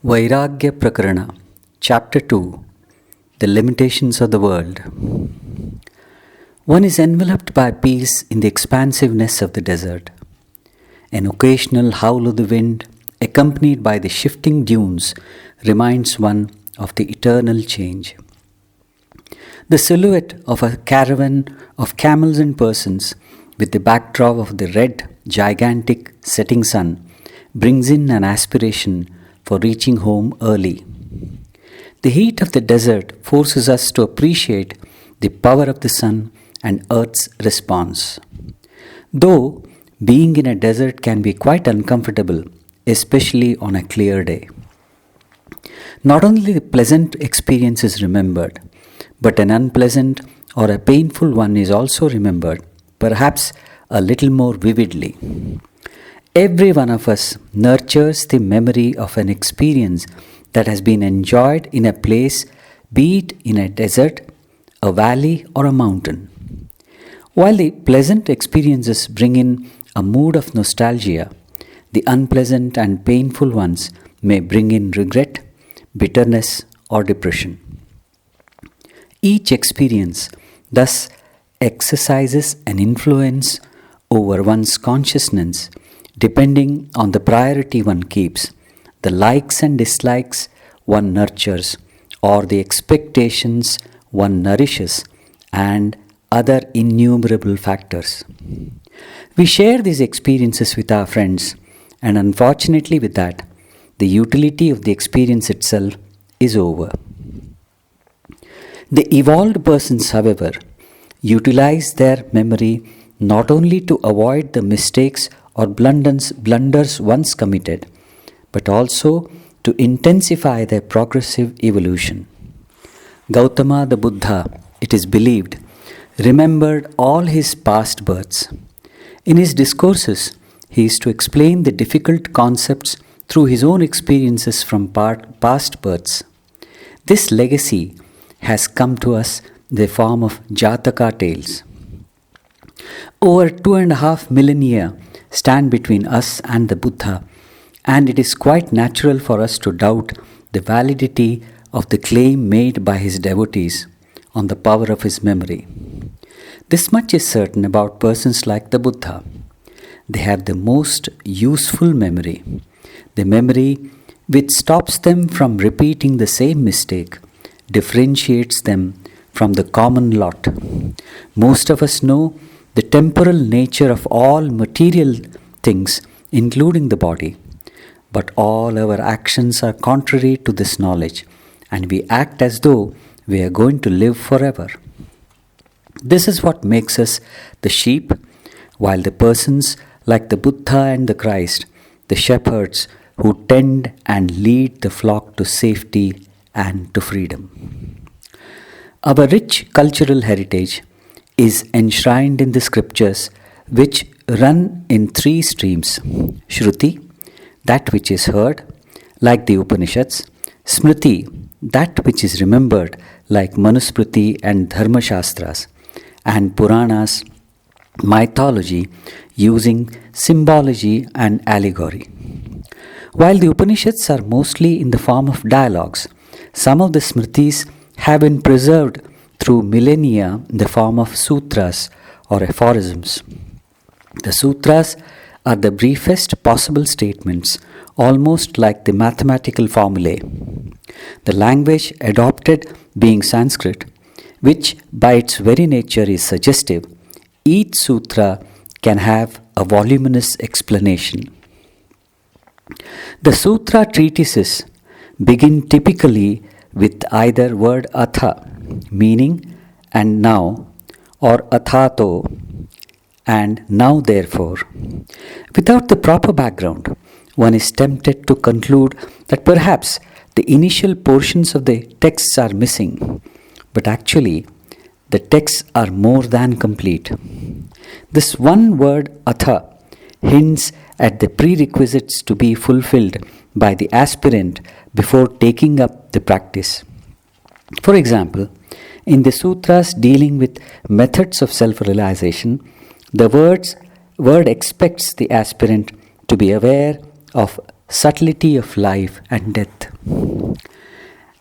Vairagya prakarana, Chapter 2. The Limitations of the World. One is enveloped by peace in the expansiveness of the desert. An occasional howl of the wind, accompanied by the shifting dunes, reminds one of the eternal change. The silhouette of a caravan of camels and persons, with the backdrop of the red, gigantic setting sun, brings in an aspiration for reaching home early. The heat of the desert forces us to appreciate the power of the sun and earth's response. Though being in a desert can be quite uncomfortable, especially on a clear day. Not only the pleasant experience is remembered, but an unpleasant or a painful one is also remembered, perhaps a little more vividly. Every one of us nurtures the memory of an experience that has been enjoyed in a place, be it in a desert, a valley, or a mountain. While the pleasant experiences bring in a mood of nostalgia, the unpleasant and painful ones may bring in regret, bitterness, or depression. Each experience thus exercises an influence over one's consciousness depending on the priority one keeps, the likes and dislikes one nurtures, or the expectations one nourishes, and other innumerable factors. We share these experiences with our friends, and unfortunately, with that, the utility of the experience itself is over. The evolved persons, however, utilize their memory not only to avoid the mistakes or blunders once committed, but also to intensify their progressive evolution. Gautama the Buddha, it is believed, remembered all his past births. In his discourses, he is to explain the difficult concepts through his own experiences from past births. This legacy has come to us in the form of Jataka tales. Over 2.5 millennia stand between us and the Buddha, and it is quite natural for us to doubt the validity of the claim made by his devotees on the power of his memory. This much is certain about persons like the Buddha. They have the most useful memory, the memory which stops them from repeating the same mistake, differentiates them from the common lot. Most of us know the temporal nature of all material things, including the body. But all our actions are contrary to this knowledge, and we act as though we are going to live forever. This is what makes us the sheep, while the persons like the Buddha and the Christ, the shepherds who tend and lead the flock to safety and to freedom. Our rich cultural heritage is enshrined in the scriptures, which run in 3 streams: Shruti, that which is heard, like the Upanishads; Smriti, that which is remembered, like Manusmriti and Dharma Shastras; and Puranas, mythology using symbology and allegory. While the Upanishads are mostly in the form of dialogues, some of the Smritis have been preserved through millennia in the form of sutras or aphorisms. The sutras are the briefest possible statements, almost like the mathematical formulae. The language adopted being Sanskrit, which by its very nature is suggestive, each sutra can have a voluminous explanation. The sutra treatises begin typically with either word atha, meaning and now, or athato, and now therefore. Without the proper background, one is tempted to conclude that perhaps the initial portions of the texts are missing, but actually the texts are more than complete. This one word atha hints at the prerequisites to be fulfilled by the aspirant before taking up the practice. For example, in the sutras dealing with methods of self-realization, the word expects the aspirant to be aware of subtlety of life and death.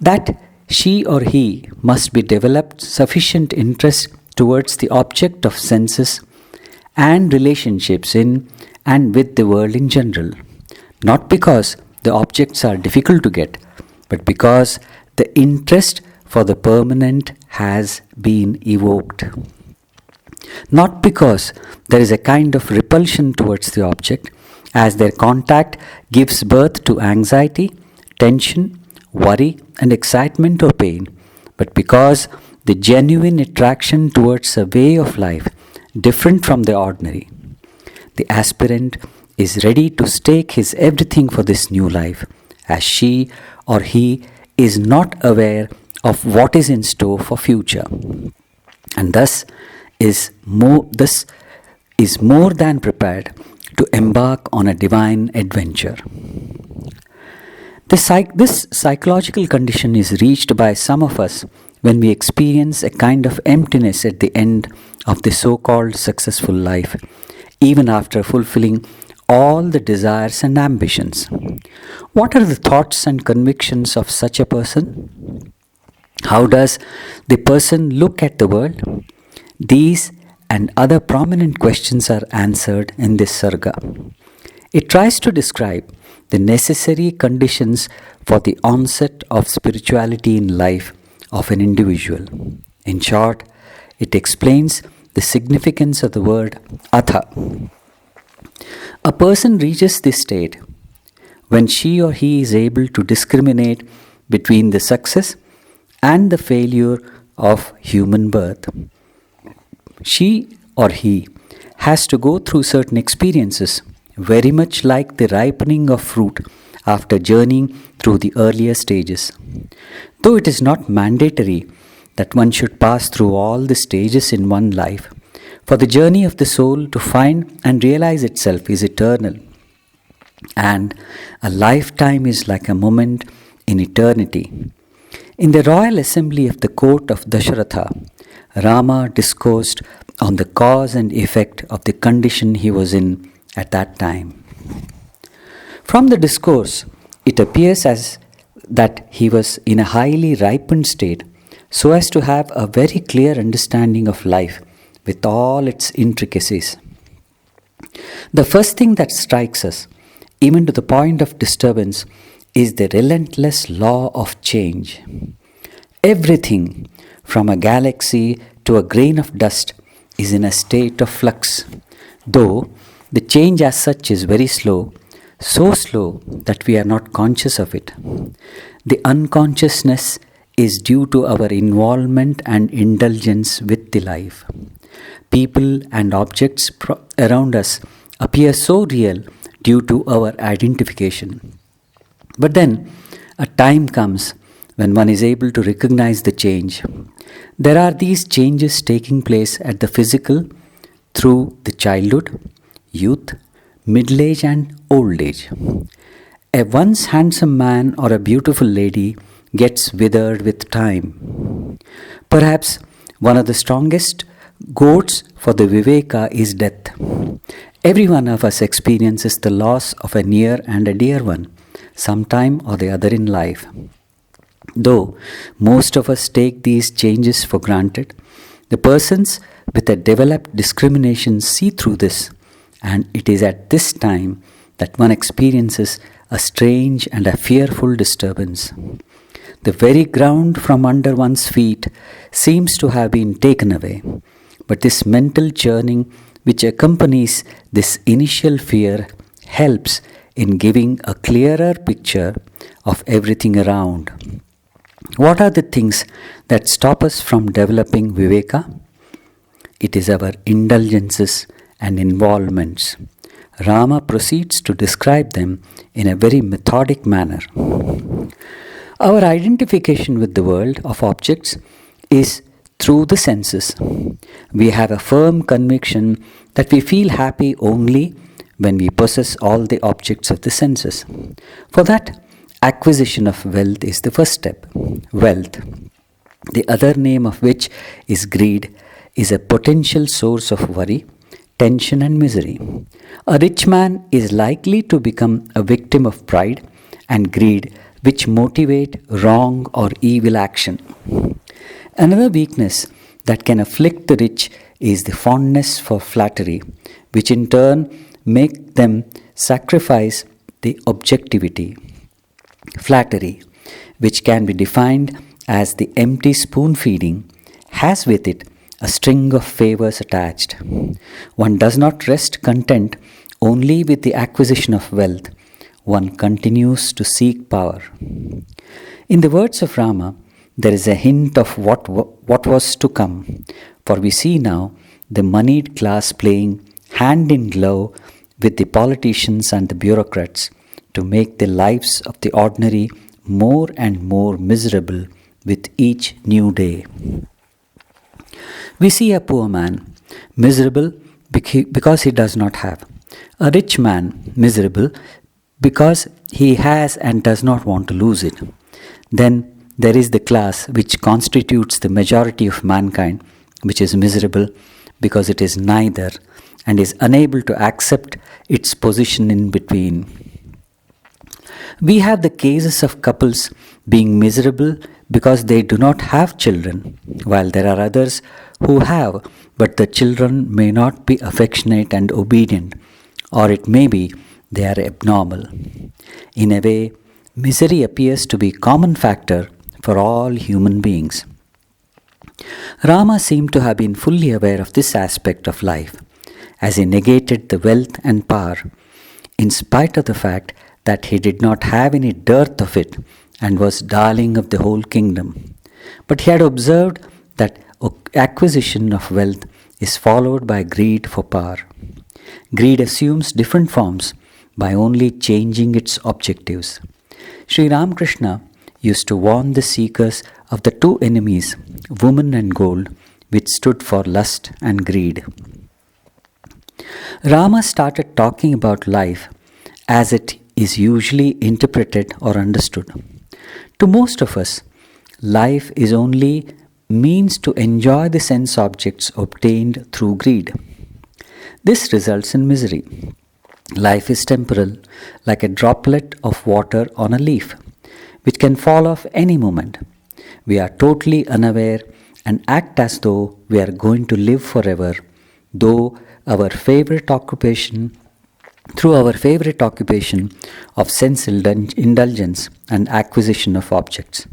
That she or he must be developed sufficient interest towards the object of senses and relationships in and with the world in general, not because the objects are difficult to get, but because the interest for the permanent has been evoked. Not because there is a kind of repulsion towards the object, as their contact gives birth to anxiety, tension, worry, and excitement or pain, but because the genuine attraction towards a way of life different from the ordinary. The aspirant is ready to stake his everything for this new life, as she or he is not aware of what is in store for future, and thus is more than prepared to embark on a divine adventure. This psychological condition is reached by some of us when we experience a kind of emptiness at the end of the so-called successful life, even after fulfilling all the desires and ambitions. What are the thoughts and convictions of such a person? How does the person look at the world? These and other prominent questions are answered in this sarga. It tries to describe the necessary conditions for the onset of spirituality in life of an individual. In short, it explains the significance of the word atha. A person reaches this state when she or he is able to discriminate between the success and the failure of human birth. She or he has to go through certain experiences, very much like the ripening of fruit after journeying through the earlier stages. Though it is not mandatory that one should pass through all the stages in one life, for the journey of the soul to find and realize itself is eternal, and a lifetime is like a moment in eternity. In the royal assembly of the court of Dasharatha, Rama discoursed on the cause and effect of the condition he was in at that time. From the discourse, it appears as that he was in a highly ripened state, so as to have a very clear understanding of life with all its intricacies. The first thing that strikes us, even to the point of disturbance, is the relentless law of change. Everything, from a galaxy to a grain of dust, is in a state of flux, though the change as such is very slow, so slow that we are not conscious of it. The unconsciousness is due to our involvement and indulgence with the life. People and objects around us appear so real due to our identification. But then a time comes when one is able to recognize the change. There are these changes taking place at the physical through the childhood, youth, middle age and old age. A once handsome man or a beautiful lady gets withered with time. Perhaps one of the strongest goads for the viveka is death. Every one of us experiences the loss of a near and a dear one, sometime or the other in life. Though most of us take these changes for granted, the persons with a developed discrimination see through this, and it is at this time that one experiences a strange and a fearful disturbance. The very ground from under one's feet seems to have been taken away, but this mental churning which accompanies this initial fear helps in giving a clearer picture of everything around. What are the things that stop us from developing viveka? It is our indulgences and involvements. Rama proceeds to describe them in a very methodic manner. Our identification with the world of objects is through the senses. We have a firm conviction that we feel happy only when we possess all the objects of the senses. For that, acquisition of wealth is the first step. Wealth, the other name of which is greed, is a potential source of worry, tension, and misery. A rich man is likely to become a victim of pride and greed, which motivate wrong or evil action. Another weakness that can afflict the rich is the fondness for flattery, which in turn make them sacrifice the objectivity. Flattery, which can be defined as the empty spoon feeding, has with it a string of favors attached. One does not rest content only with the acquisition of wealth, one continues to seek power. In the words of Rama, there is a hint of what was to come, for we see now the moneyed class playing hand in glove with the politicians and the bureaucrats to make the lives of the ordinary more and more miserable with each new day. We see a poor man miserable because he does not have, a rich man miserable because he has and does not want to lose it. Then there is the class which constitutes the majority of mankind, which is miserable because it is neither and is unable to accept its position in between. We have the cases of couples being miserable because they do not have children, while there are others who have, but the children may not be affectionate and obedient, or it may be they are abnormal. In a way, misery appears to be a common factor for all human beings. Rama seemed to have been fully aware of this aspect of life, as he negated the wealth and power, in spite of the fact that he did not have any dearth of it and was darling of the whole kingdom. But he had observed that acquisition of wealth is followed by greed for power. Greed assumes different forms by only changing its objectives. Sri Ramakrishna used to warn the seekers of the two enemies, woman and gold, which stood for lust and greed. Rama started talking about life as it is usually interpreted or understood. To most of us, life is only means to enjoy the sense objects obtained through greed. This results in misery. Life is temporal, like a droplet of water on a leaf, which can fall off any moment. We are totally unaware and act as though we are going to live forever, through our favorite occupation of sense indulgence and acquisition of objects.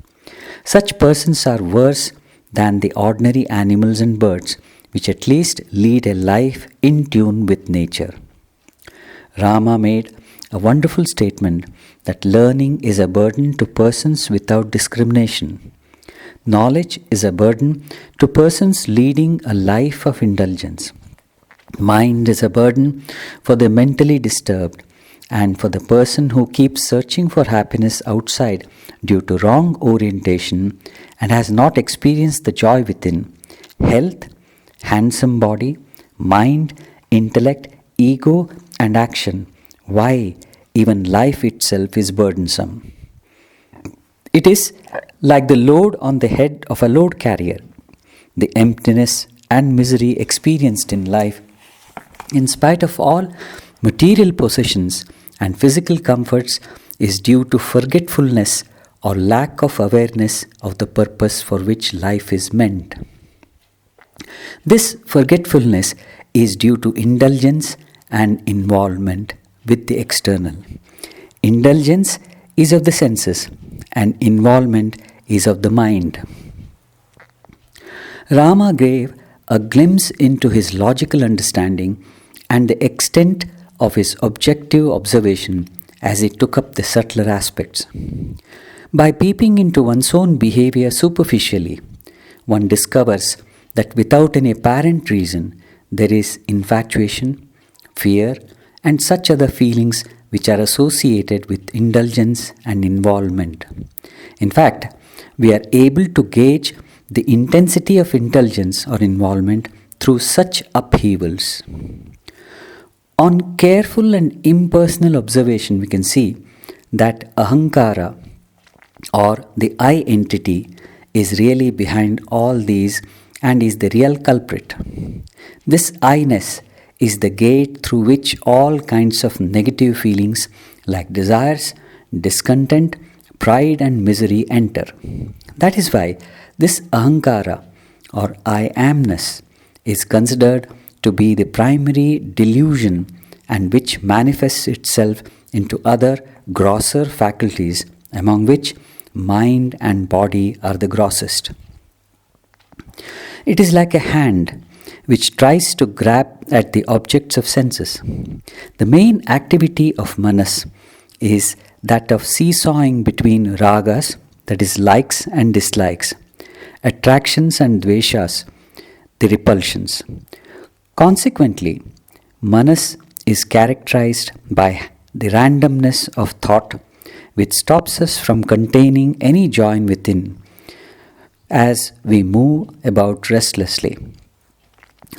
Such persons are worse than the ordinary animals and birds, which at least lead a life in tune with nature. Rama made a wonderful statement that learning is a burden to persons without discrimination. Knowledge is a burden to persons leading a life of indulgence. Mind is a burden for the mentally disturbed and for the person who keeps searching for happiness outside due to wrong orientation and has not experienced the joy within. Health, handsome body, mind, intellect, ego, and action. Why, even life itself is burdensome. It is like the load on the head of a load carrier. The emptiness and misery experienced in life, in spite of all material possessions and physical comforts, is due to forgetfulness or lack of awareness of the purpose for which life is meant. This forgetfulness is due to indulgence and involvement with the external. Indulgence is of the senses and involvement is of the mind. Rama gave a glimpse into his logical understanding and the extent of his objective observation as he took up the subtler aspects. By peeping into one's own behavior superficially, one discovers that without any apparent reason there is infatuation, fear, and such other feelings which are associated with indulgence and involvement. In fact, we are able to gauge the intensity of indulgence or involvement through such upheavals. On careful and impersonal observation, we can see that ahankara, or the I entity, is really behind all these and is the real culprit. This I-ness is the gate through which all kinds of negative feelings like desires, discontent, pride, and misery enter. That is why this ahankara or I amness is considered to be the primary delusion and which manifests itself into other grosser faculties, among which mind and body are the grossest. It is like a hand which tries to grab at the objects of senses. The main activity of manas is that of seesawing between ragas, that is likes and dislikes, attractions and dveshas, the repulsions. Consequently, manas is characterized by the randomness of thought, which stops us from containing any joy within as we move about restlessly.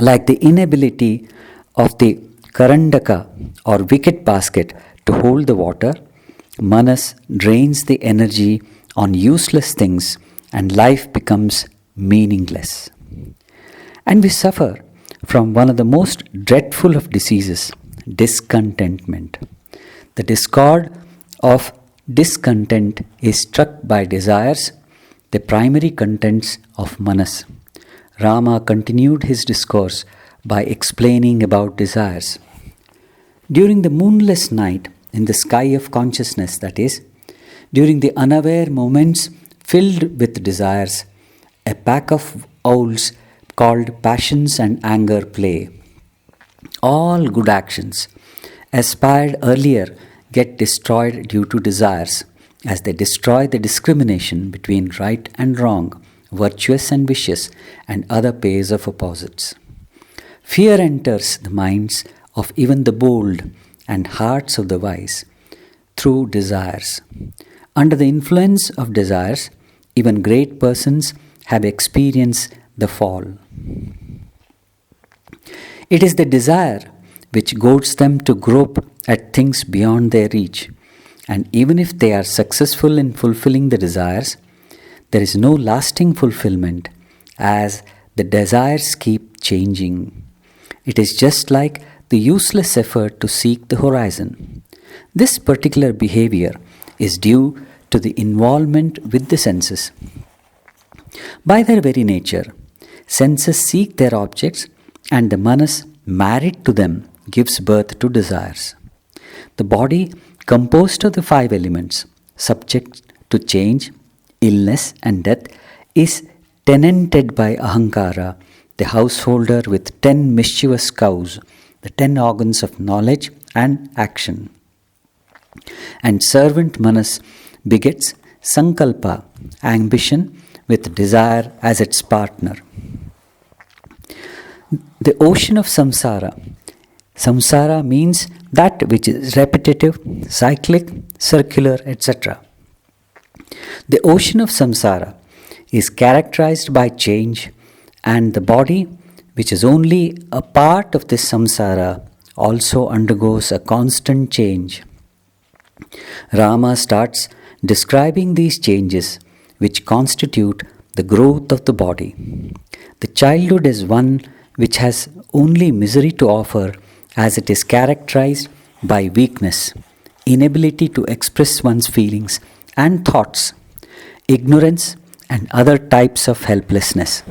Like the inability of the karandaka or wicket basket to hold the water, manas drains the energy on useless things and life becomes meaningless. And we suffer from one of the most dreadful of diseases, discontentment. The discord of discontent is struck by desires, the primary contents of manas. Rama continued his discourse by explaining about desires. During the moonless night in the sky of consciousness, that is, during the unaware moments filled with desires, a pack of owls called passions and anger play. All good actions aspired earlier get destroyed due to desires, as they destroy the discrimination between right and wrong, virtuous and vicious, and other pairs of opposites. Fear enters the minds of even the bold and hearts of the wise through desires. Under the influence of desires, even great persons have experienced the fall. It is the desire which goads them to grope at things beyond their reach, and even if they are successful in fulfilling the desires, there is no lasting fulfillment as the desires keep changing. It is just like the useless effort to seek the horizon. This particular behavior is due to the involvement with the senses. By their very nature, senses seek their objects, and the manas married to them gives birth to desires. The body, composed of the 5 elements, subject to change, illness, and death, is tenanted by ahankara, the householder with 10 mischievous cows, the 10 organs of knowledge and action. And servant manas begets sankalpa, ambition, with desire as its partner. The ocean of samsara. Samsara means that which is repetitive, cyclic, circular, etc. The ocean of samsara is characterized by change, and the body, which is only a part of this samsara, also undergoes a constant change. Rama starts describing these changes which constitute the growth of the body. The childhood is one which has only misery to offer, as it is characterized by weakness, inability to express one's feelings and thoughts, ignorance, and other types of helplessness.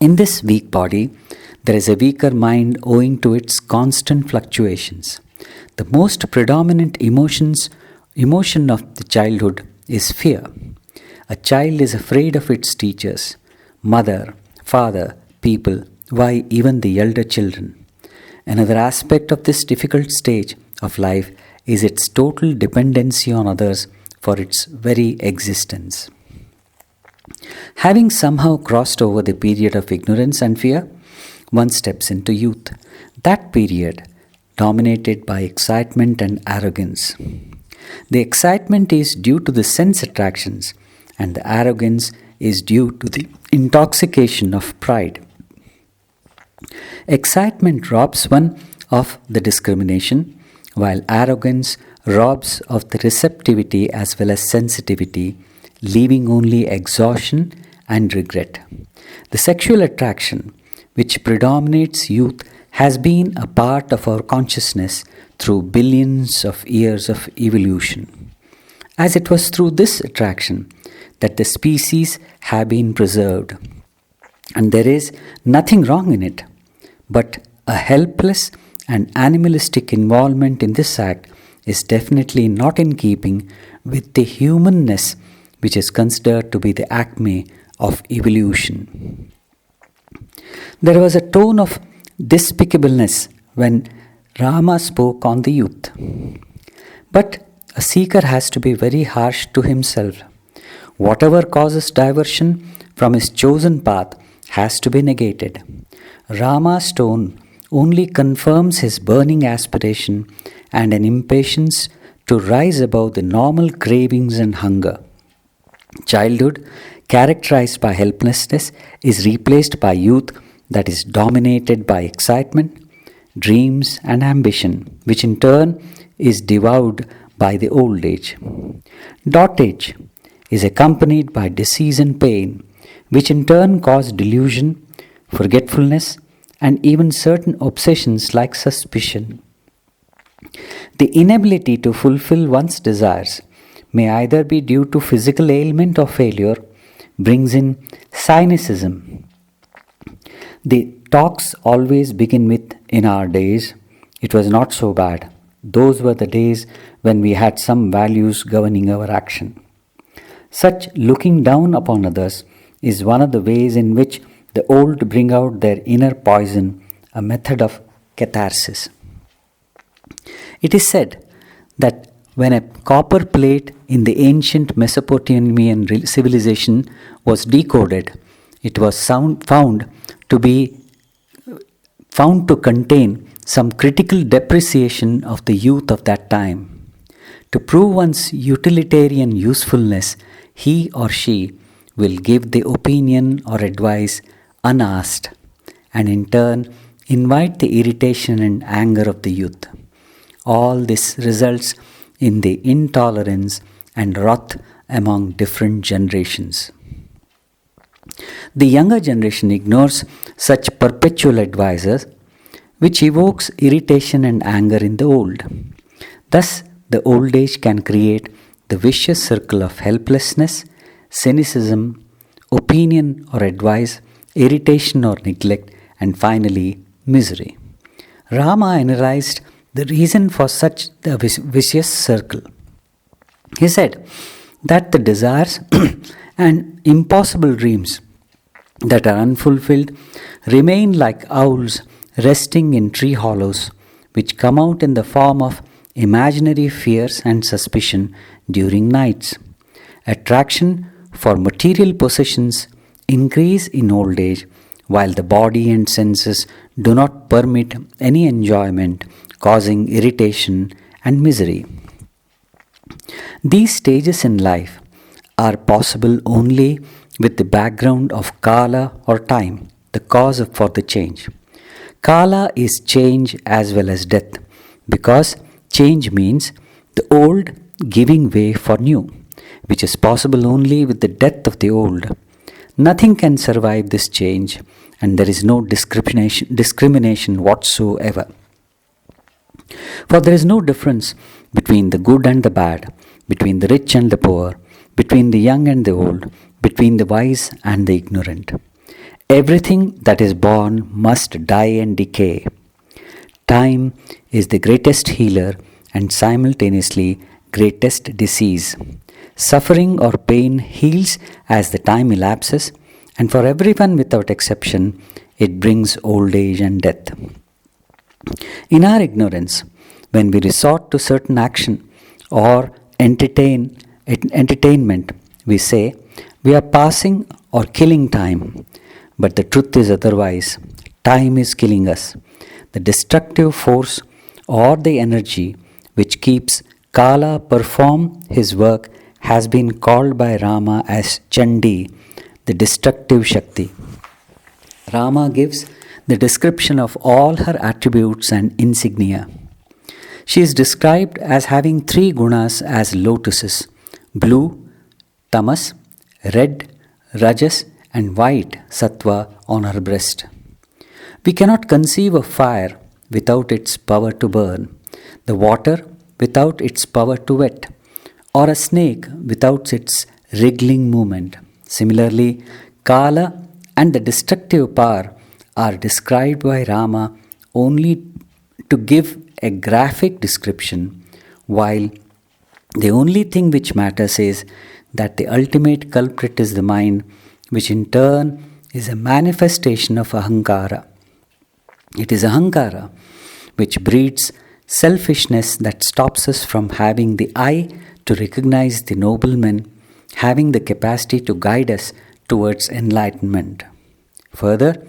In this weak body, there is a weaker mind owing to its constant fluctuations. The most predominant emotion of the childhood is fear. A child is afraid of its teachers, mother, father, people, why even the elder children. Another aspect of this difficult stage of life is its total dependency on others for its very existence. Having somehow crossed over the period of ignorance and fear, one steps into youth. That period dominated by excitement and arrogance. The excitement is due to the sense attractions, and the arrogance is due to the intoxication of pride. Excitement robs one of the discrimination, while arrogance robs of the receptivity as well as sensitivity, leaving only exhaustion and regret. The sexual attraction, which predominates youth, has been a part of our consciousness through billions of years of evolution. As it was through this attraction that the species have been preserved. And there is nothing wrong in it, but a helpless and animalistic involvement in this act is definitely not in keeping with the humanness which is considered to be the acme of evolution. There was a tone of despicableness when Rama spoke on the youth. But a seeker has to be very harsh to himself. Whatever causes diversion from his chosen path has to be negated. Rama's tone only confirms his burning aspiration and an impatience to rise above the normal cravings and hunger. Childhood, characterized by helplessness, is replaced by youth that is dominated by excitement, dreams, and ambition, which in turn is devoured by the old age. Dotage is accompanied by disease and pain, which in turn cause delusion, forgetfulness, and even certain obsessions like suspicion. The inability to fulfill one's desires may either be due to physical ailment or failure, brings in cynicism. The talks always begin with, "In our days, it was not so bad. Those were the days when we had some values governing our action." Such looking down upon others is one of the ways in which the old bring out their inner poison, a method of catharsis. It is said that when a copper plate in the ancient Mesopotamian civilization was decoded, it was found to contain some critical depreciation of the youth of that time. To prove one's utilitarian usefulness, he or she will give the opinion or advice unasked, and in turn invite the irritation and anger of the youth. All this results in the intolerance and wrath among different generations. The younger generation ignores such perpetual advices, which evokes irritation and anger in the old. Thus, the old age can create the vicious circle of helplessness, cynicism, opinion or advice, irritation or neglect, and finally, misery. Rama analyzed the reason for such a vicious circle. He said that the desires and impossible dreams that are unfulfilled remain like owls resting in tree hollows, which come out in the form of imaginary fears and suspicion during nights. Attraction for material possessions increase in old age, while the body and senses do not permit any enjoyment, causing irritation and misery. These stages in life are possible only with the background of Kala or time, the cause for the change. Kala is change as well as death, because change means the old giving way for new, which is possible only with the death of the old. Nothing can survive this change, and there is no discrimination whatsoever. For there is no difference between the good and the bad, between the rich and the poor, between the young and the old, between the wise and the ignorant. Everything that is born must die and decay. Time is the greatest healer and simultaneously greatest disease. Suffering or pain heals as the time elapses, and for everyone without exception, it brings old age and death. In our ignorance, when we resort to certain action or entertainment, we say we are passing or killing time. But the truth is otherwise. Time is killing us. The destructive force or the energy which keeps Kala perform his work has been called by Rama as Chandi, the destructive Shakti. Rama gives the description of all her attributes and insignia. She is described as having 3 gunas as lotuses: blue, tamas, red, rajas, and white, sattva, on her breast. We cannot conceive a fire without its power to burn, the water without its power to wet, or a snake without its wriggling movement. Similarly, Kala and the destructive power are described by Rama only to give a graphic description, while the only thing which matters is that the ultimate culprit is the mind, which in turn is a manifestation of Ahankara. It is Ahankara which breeds selfishness that stops us from having the eye to recognize the nobleman, having the capacity to guide us towards enlightenment. Further,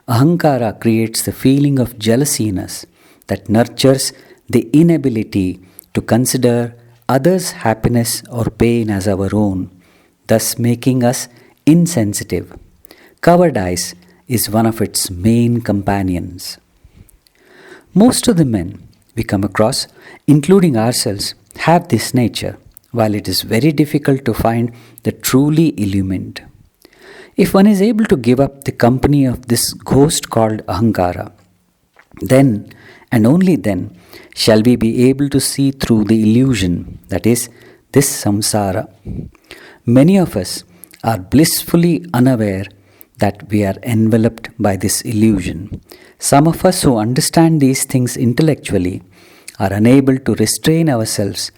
Ahankara creates the feeling of jealousy in us that nurtures the inability to consider others' happiness or pain as our own, thus making us insensitive. Cowardice is one of its main companions. Most of the men we come across, including ourselves, have this nature, while it is very difficult to find the truly illumined. If one is able to give up the company of this ghost called Ahankara, then and only then shall we be able to see through the illusion, that is, this samsara. Many of us are blissfully unaware that we are enveloped by this illusion. Some of us who understand these things intellectually are unable to restrain ourselves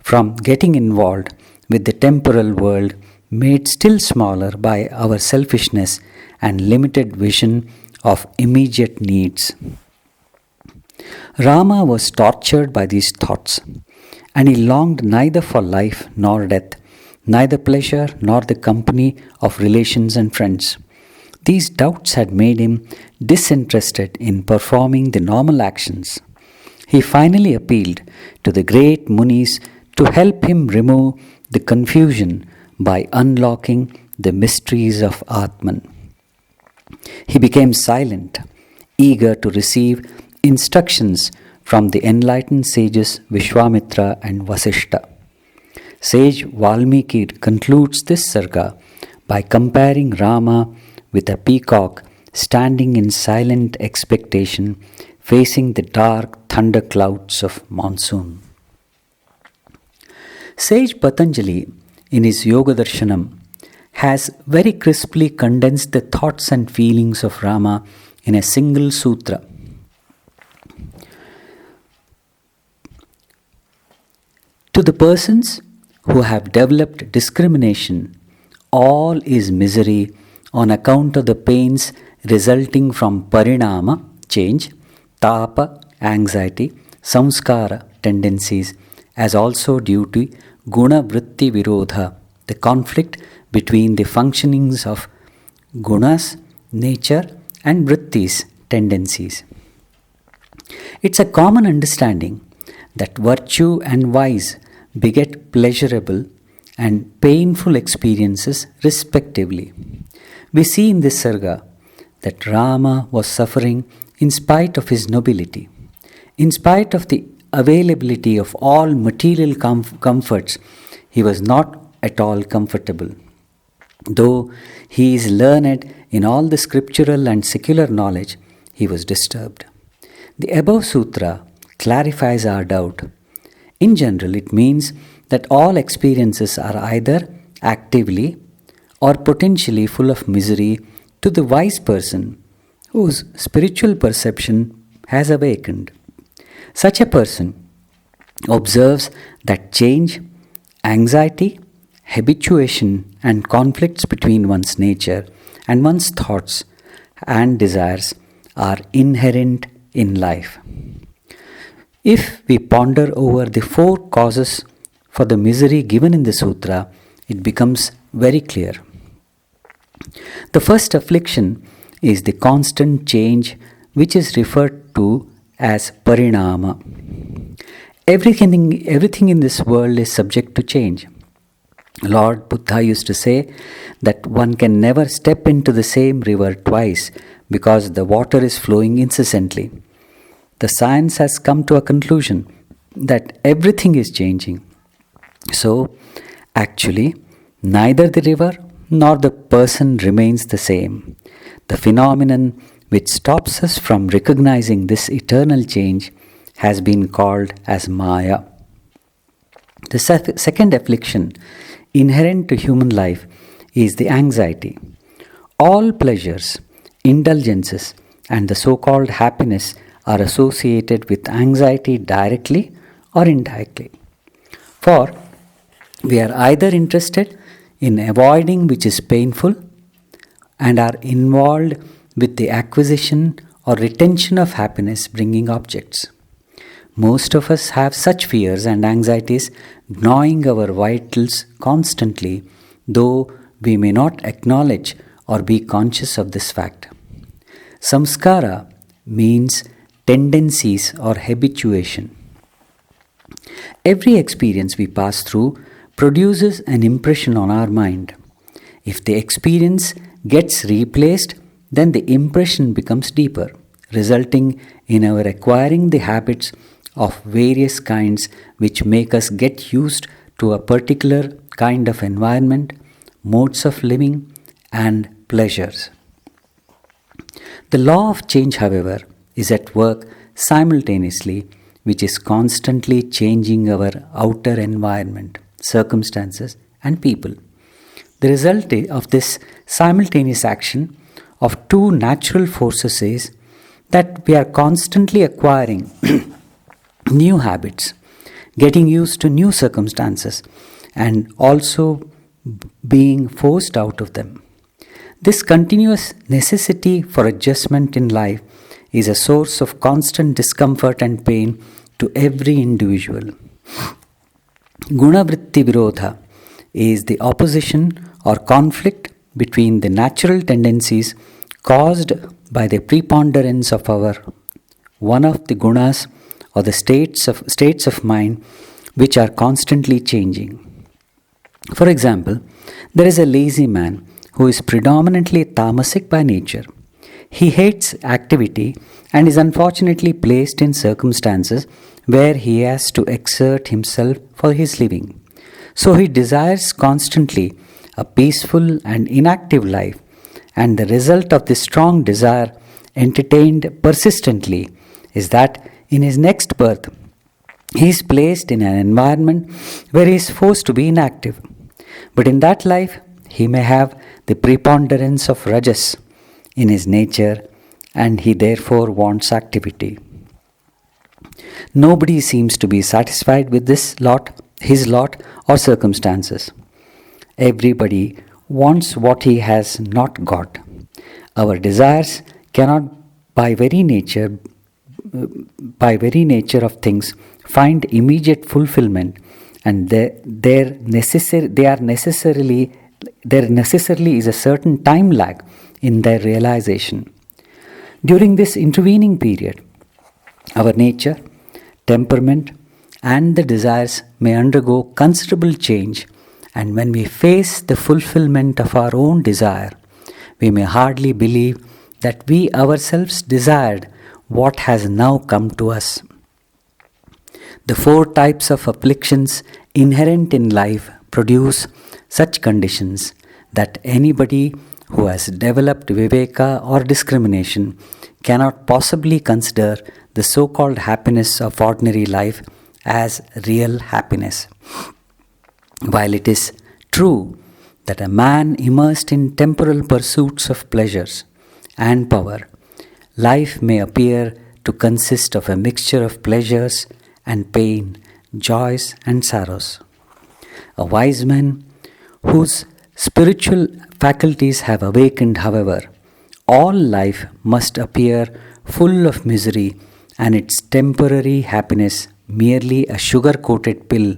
from getting involved with the temporal world, made still smaller by our selfishness and limited vision of immediate needs. Rama was tortured by these thoughts, and he longed neither for life nor death, neither pleasure nor the company of relations and friends. These doubts had made him disinterested in performing the normal actions. He finally appealed to the great Munis to help him remove the confusion by unlocking the mysteries of Atman. He became silent, eager to receive instructions from the enlightened sages Vishwamitra and Vasistha. Sage Valmiki concludes this sarga by comparing Rama with a peacock standing in silent expectation, facing the dark thunder clouds of monsoon. Sage Patanjali, in his Yoga Darshanam, has very crisply condensed the thoughts and feelings of Rama in a single sutra. To the persons who have developed discrimination, all is misery on account of the pains resulting from parinama, change, tapa, anxiety, samskara, tendencies, as also due to guna vritti virodha, the conflict between the functionings of gunas, nature, and vrittis, tendencies. It's a common understanding that virtue and vice beget pleasurable and painful experiences respectively. We see in this sarga that Rama was suffering in spite of his nobility. In spite of the availability of all material comforts, he was not at all comfortable. Though he is learned in all the scriptural and secular knowledge, he was disturbed. The above sutra clarifies our doubt. In general, it means that all experiences are either actively or potentially full of misery to the wise person whose spiritual perception has awakened. Such a person observes that change, anxiety, habituation, and conflicts between one's nature and one's thoughts and desires are inherent in life. If we ponder over the 4 causes for the misery given in the sutra, it becomes very clear. The first affliction is the constant change, which is referred to as parinama. Everything in this world is subject to change. Lord Buddha used to say that one can never step into the same river twice because the water is flowing incessantly. The science has come to a conclusion that everything is changing. So, actually, neither the river nor the person remains the same. The phenomenon which stops us from recognizing this eternal change has been called as Maya. The second affliction inherent to human life is the anxiety. All pleasures, indulgences, and the so-called happiness are associated with anxiety directly or indirectly. For we are either interested in avoiding which is painful and are involved with the acquisition or retention of happiness bringing objects. Most of us have such fears and anxieties gnawing our vitals constantly, though we may not acknowledge or be conscious of this fact. Samskara means tendencies or habituation. Every experience we pass through produces an impression on our mind. If the experience gets replaced, then the impression becomes deeper, resulting in our acquiring the habits of various kinds which make us get used to a particular kind of environment, modes of living, and pleasures. The law of change, however, is at work simultaneously, which is constantly changing our outer environment, circumstances, and people. The result of this simultaneous action of two natural forces is that we are constantly acquiring new habits, getting used to new circumstances, and also being forced out of them. This continuous necessity for adjustment in life is a source of constant discomfort and pain to every individual. Gunavritti Virodha is the opposition or conflict between the natural tendencies caused by the preponderance of one of the gunas or the states of mind which are constantly changing. For example, there is a lazy man who is predominantly tamasic by nature. He hates activity and is unfortunately placed in circumstances where he has to exert himself for his living. So he desires constantly a peaceful and inactive life, and the result of this strong desire entertained persistently is that in his next birth he is placed in an environment where he is forced to be inactive. But in that life he may have the preponderance of rajas in his nature, and he therefore wants activity. Nobody seems to be satisfied with his lot or circumstances. Everybody wants what he has not got. Our desires cannot by very nature of things find immediate fulfillment, and there necessarily is a certain time lag in their realization. During this intervening period, our nature, temperament, and the desires may undergo considerable change, and when we face the fulfillment of our own desire, we may hardly believe that we ourselves desired what has now come to us. The four types of afflictions inherent in life produce such conditions that anybody who has developed viveka or discrimination cannot possibly consider the so-called happiness of ordinary life as real happiness. While it is true that a man immersed in temporal pursuits of pleasures and power, life may appear to consist of a mixture of pleasures and pain, joys and sorrows. A wise man whose spiritual faculties have awakened, however, all life must appear full of misery and its temporary happiness merely a sugar-coated pill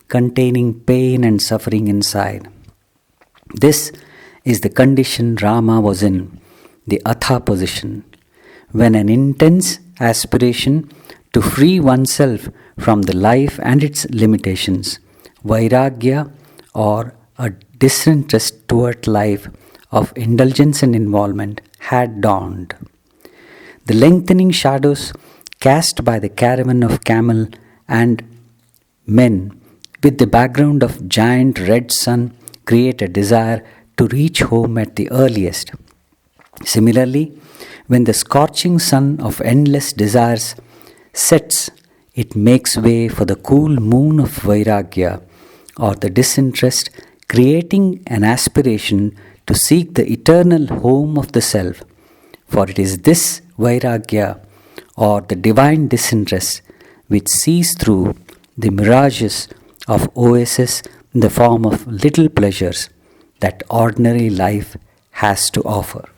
containing pain and suffering inside. This is the condition Rama was in, the Atha position, when an intense aspiration to free oneself from the life and its limitations, Vairagya, or a disinterest toward life of indulgence and involvement, had dawned. The lengthening shadows cast by the caravan of camel and men with the background of giant red sun create a desire to reach home at the earliest. Similarly, When the scorching sun of endless desires sets, it makes way for the cool moon of Vairagya, or the disinterest, creating an aspiration to seek the eternal home of the self. For it is this Vairagya, or the divine disinterest, which sees through the mirages of oasis in the form of little pleasures that ordinary life has to offer.